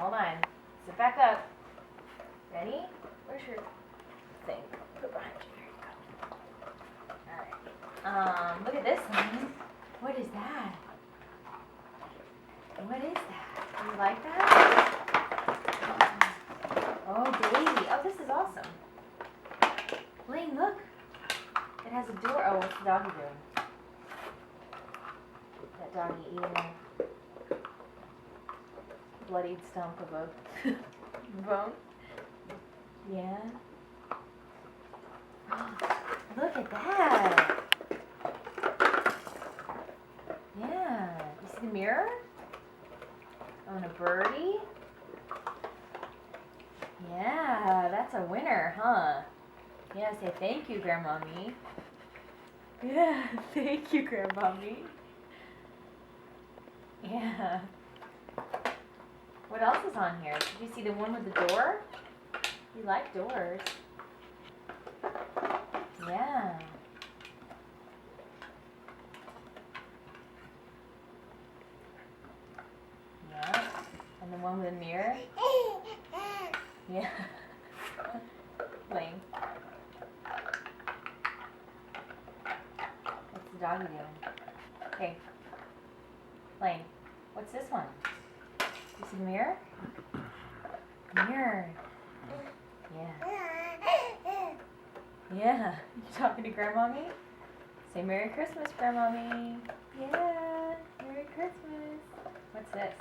hold on. Sit back up. Ready? Where's your thing? Put it behind you. There you go. Alright. Look at this one. What is that? What is that? Do you like that? Oh, Daisy. Oh, this is awesome. Lane, look. It has a door. Oh, what's the doggy doing? That doggy eating a bloodied stump of a bone. Yeah. Look at that. Yeah. You see the mirror? Oh, and a birdie? Yeah, that's a winner, huh? Yeah, say thank you, Grandmommy. Yeah, thank you, Grandmommy. Yeah. What else is on here? Did you see the one with the door? You like doors. Yeah. Yeah. And the one with the mirror? Yeah. Lane. What's the doggy doing? Okay. Lane, what's this one? You see the mirror? Mirror. Yeah. Yeah. You talking to Grandmommy? Say Merry Christmas, Grandmommy. Yeah. Merry Christmas. What's this?